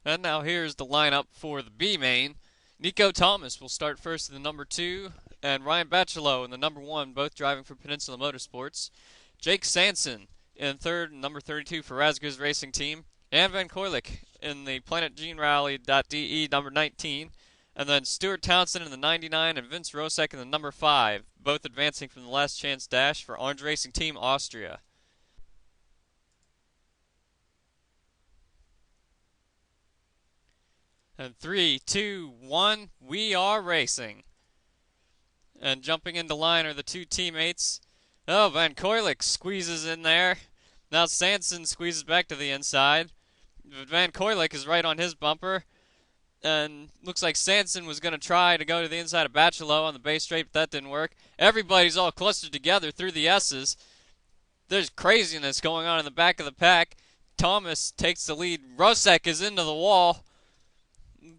And now here's the lineup for the B main. Nico Thomas will start first in the number 2, and Ryan Bachelot in the number 1, both driving for Peninsula Motorsports. Jake Sanson in third, number 32 for Razgers Racing Team. And Van Koylik in the Planet Gene Rally.de number 19. And then Stuart Townsend in the 99 and Vince Rosek in the number 5, both advancing from the Last Chance Dash for Orange Racing Team Austria. And 3, 2, 1, we are racing. And jumping into line are the two teammates. Oh, Van Koylik squeezes in there. Now Sanson squeezes back to the inside. Van Koylik is right on his bumper. And looks like Sanson was going to try to go to the inside of Bachelot on the base straight, but that didn't work. Everybody's all clustered together through the S's. There's craziness going on in the back of the pack. Thomas takes the lead. Rosek is into the wall.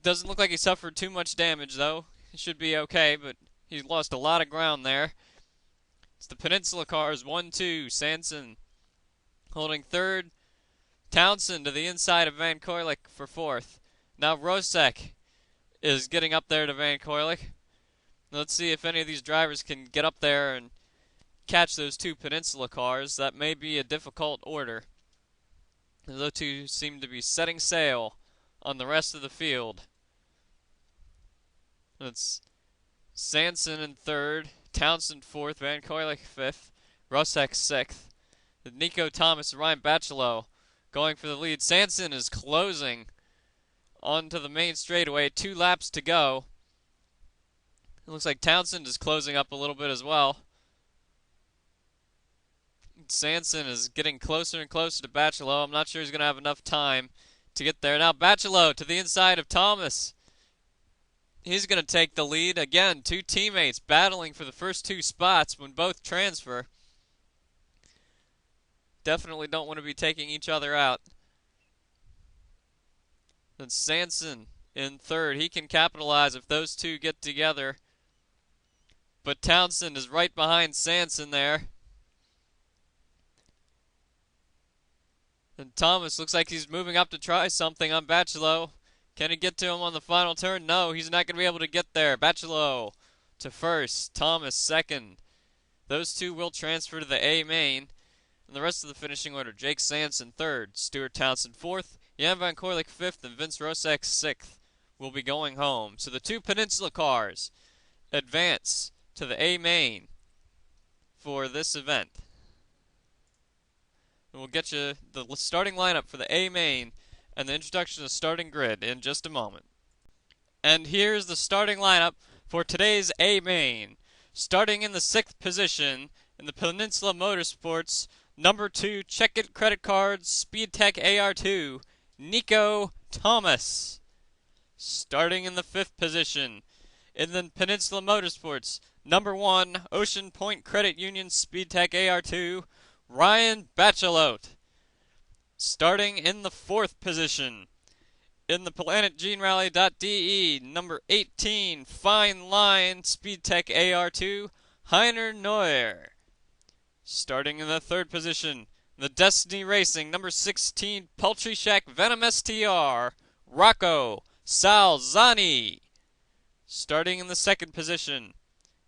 Doesn't look like he suffered too much damage, though. He should be okay, but he lost a lot of ground there. It's the Peninsula cars, 1-2. Sanson holding third. Townsend to the inside of Van Koylik for fourth. Now Rosek is getting up there to Van Koylik. Let's see if any of these drivers can get up there and catch those two Peninsula cars. That may be a difficult order. Those two seem to be setting sail on the rest of the field. It's Sanson in third, Townsend fourth, Van Koylik fifth, Rosek sixth. Nico Thomas and Ryan Bachelot going for the lead. Sanson is closing onto the main straightaway. 2 laps to go. It looks like Townsend is closing up a little bit as well. Sanson is getting closer and closer to Bachelot. I'm not sure he's going to have enough time to get there. Now Bachelot to the inside of Thomas. He's going to take the lead. Again, two teammates battling for the first 2 spots when both transfer. Definitely don't want to be taking each other out. Then Sanson in third. He can capitalize if those two get together. But Townsend is right behind Sanson there. And Thomas looks like he's moving up to try something on Bachelot. Can he get to him on the final turn? No, he's not going to be able to get there. Bachelot to first. Thomas second. Those two will transfer to the A main. And the rest of the finishing order, Jake Sanson third, Stuart Townsend fourth, Jan Van Koylik fifth, and Vince Rosek sixth will be going home. So the two Peninsula cars advance to the A main for this event. And we'll get you the starting lineup for the A main and the introduction to the starting grid in just a moment. And here's the starting lineup for today's A main. Starting in the 6th position in the Peninsula Motorsports, number 2 Check-It Credit Cards Speedtech AR2, Nico Thomas. Starting in the 5th position in the Peninsula Motorsports, number 1 Ocean Point Credit Union Speedtech AR2, Ryan Bachelot. Starting in the 4th position in the Planet Gene Rally.de, number 18 Fine Line Speedtech AR2, Heiner Neuer. Starting in the 3rd position, the Destiny Racing, number 16 Poultry Shack Venom STR, Rocco Salzani. Starting in the 2nd position,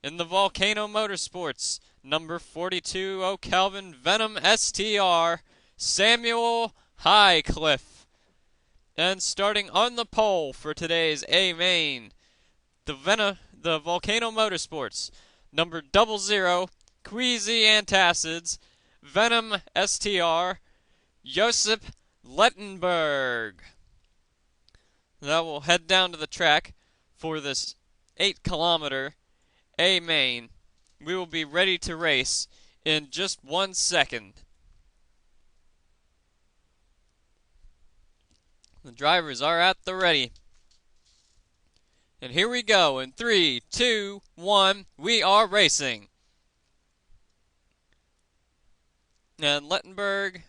in the Volcano Motorsports, number 42 O'Calvin Venom STR, Samuel Highcliffe. And starting on the pole for today's A main, the Volcano Motorsports, number 00 Queasy Antacids, Venom STR, Josip Lettenberg. Now we'll head down to the track for this 8-kilometer A main. We will be ready to race in just 1 second. The drivers are at the ready. And here we go in 3, 2, 1, we are racing. And Lettenberg,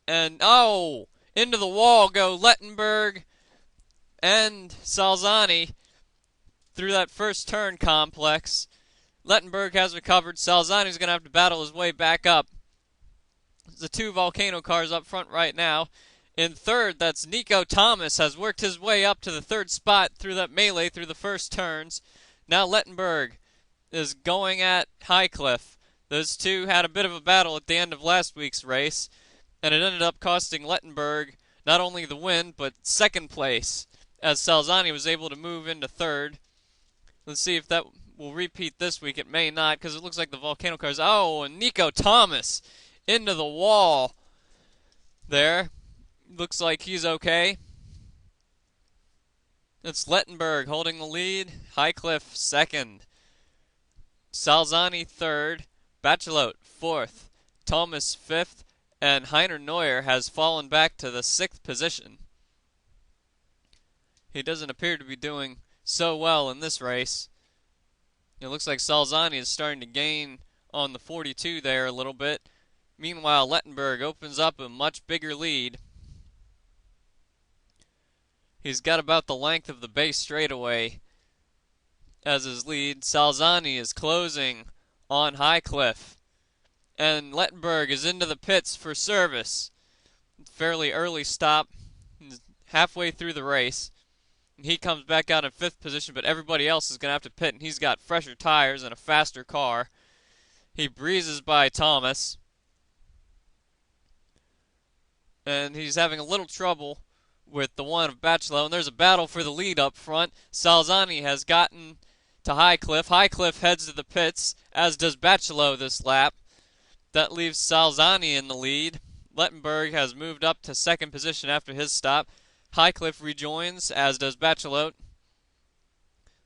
and into the wall go Lettenberg and Salzani through that first turn complex. Lettenberg has recovered. Salzani's going to have to battle his way back up. The 2 Volcano cars up front right now In third, that's Nico Thomas, has worked his way up to the third spot through that melee through the first turns. Now Lettenberg is going at Highcliffe. Those two had a bit of a battle at the end of last week's race, and it ended up costing Lettenberg not only the win, but second place, as Salzani was able to move into third. Let's see if that will repeat this week. It may not, because it looks like the Volcano cars. Oh, and Nico Thomas into the wall there. Looks like he's okay. It's Lettenberg holding the lead. Highcliffe second. Salzani third. Bachelot fourth. Thomas fifth. And Heiner Neuer has fallen back to the sixth position. He doesn't appear to be doing so well in this race. It looks like Salzani is starting to gain on the 42 there a little bit. Meanwhile, Lettenberg opens up a much bigger lead. He's got about the length of the base straightaway as his lead. Salzani is closing on Highcliffe. And Lettenberg is into the pits for service. Fairly early stop. He's halfway through the race. And he comes back out in fifth position, but everybody else is going to have to pit, and he's got fresher tires and a faster car. He breezes by Thomas. And he's having a little trouble with the one of Bachelot, and there's a battle for the lead up front. Salzani has gotten to Highcliffe. Highcliffe heads to the pits, as does Bachelot this lap. That leaves Salzani in the lead. Lettenberg has moved up to second position after his stop. Highcliffe rejoins, as does Bachelot.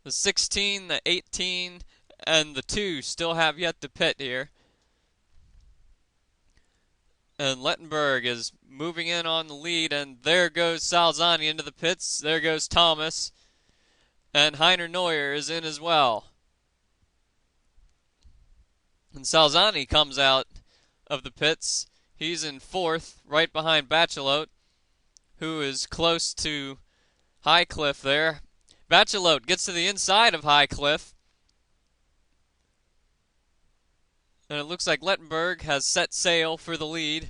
The 16, the 18, and the 2 still have yet to pit here. And Lettenberg is moving in on the lead, and there goes Salzani into the pits. There goes Thomas. And Heiner Neuer is in as well. And Salzani comes out of the pits. He's in fourth, right behind Bachelot, who is close to Highcliffe there. Bachelot gets to the inside of Highcliffe. And it looks like Lettenberg has set sail for the lead.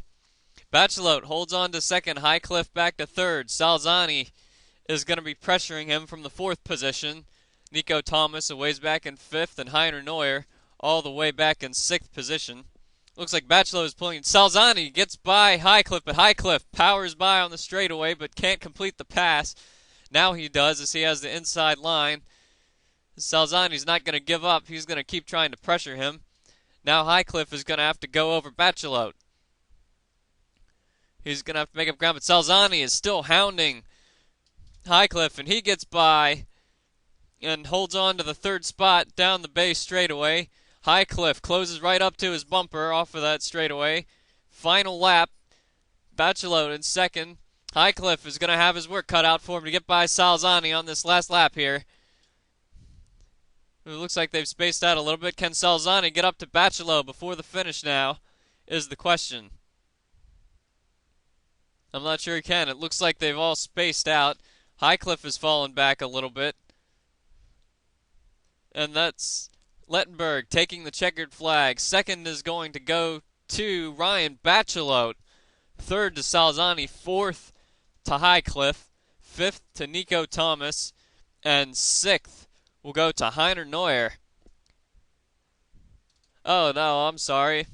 Bachelot holds on to second. Highcliffe back to third. Salzani is going to be pressuring him from the fourth position. Nico Thomas a ways back in fifth, and Heiner Neuer all the way back in sixth position. Looks like Bachelot is pulling. Salzani gets by Highcliffe, but Highcliffe powers by on the straightaway but can't complete the pass. Now he does, as he has the inside line. Salzani's not going to give up. He's going to keep trying to pressure him. Now Highcliffe is going to have to go over Bachelot. He's going to have to make up ground, but Salzani is still hounding Highcliffe, and he gets by and holds on to the third spot down the base straightaway. Highcliffe closes right up to his bumper off of that straightaway. Final lap. Bachelot in second. Highcliffe is going to have his work cut out for him to get by Salzani on this last lap here. It looks like they've spaced out a little bit. Can Salzani get up to Bachelot before the finish now is the question. I'm not sure he can. It looks like they've all spaced out. Highcliffe has fallen back a little bit. And that's Lettenberg taking the checkered flag. Second is going to go to Ryan Bachelot. Third to Salzani. Fourth to Highcliffe. Fifth to Nico Thomas. And sixth will go to Heiner Neuer. Oh, no, I'm sorry.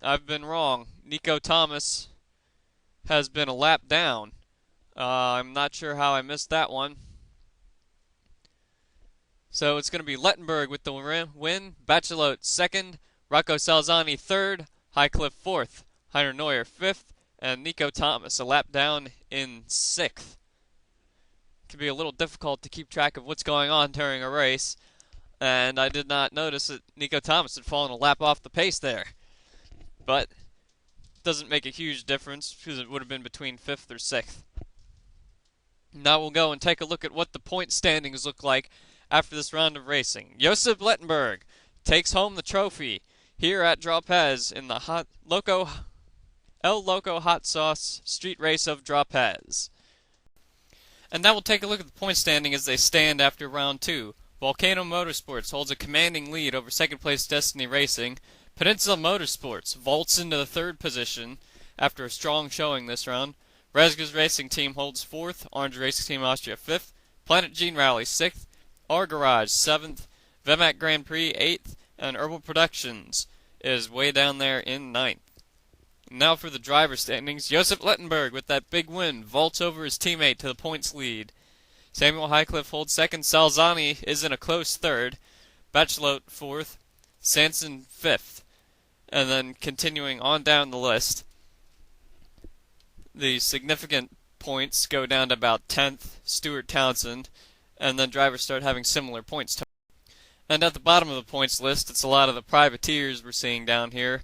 I've been wrong. Nico Thomas has been a lap down. I'm not sure how I missed that one. So it's going to be Lettenberg with the win. Bachelot second. Rocco Salzani third. Highcliffe fourth. Heiner Neuer fifth. And Nico Thomas a lap down in sixth. It can be a little difficult to keep track of what's going on during a race. And I did not notice that Nico Thomas had fallen a lap off the pace there. But it doesn't make a huge difference because it would have been between fifth or sixth. Now we'll go and take a look at what the point standings look like after this round of racing. Josef Lettenberg takes home the trophy here at Dropez in the El Loco Hot Sauce Street Race of Dropez. And now we'll take a look at the point standing as they stand after round 2. Volcano Motorsports holds a commanding lead over second place Destiny Racing. Peninsula Motorsports vaults into the third position after a strong showing this round. Resga's Racing Team holds 4th, Orange Racing Team Austria 5th, Planet Gene Rally 6th, R Garage 7th, Vemac Grand Prix 8th, and Herbal Productions is way down there in 9th. Now for the driver standings, Josef Lettenberg with that big win vaults over his teammate to the points lead. Samuel Highcliffe holds 2nd, Salzani is in a close 3rd, Bachelot 4th, Sanson 5th, and then continuing on down the list, the significant points go down to about 10th, Stuart Townsend, and then drivers start having similar points. And at the bottom of the points list, it's a lot of the privateers we're seeing down here,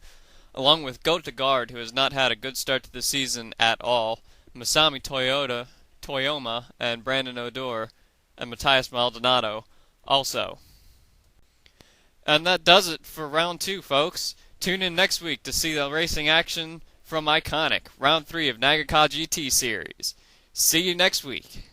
along with Gotegard, who has not had a good start to the season at all, Masami Toyoma, and Brandon Odor, and Matthias Maldonado also. And that does it for round 2, folks. Tune in next week to see the racing action from Iconic, round 3 of NAGRCA GT Series. See you next week.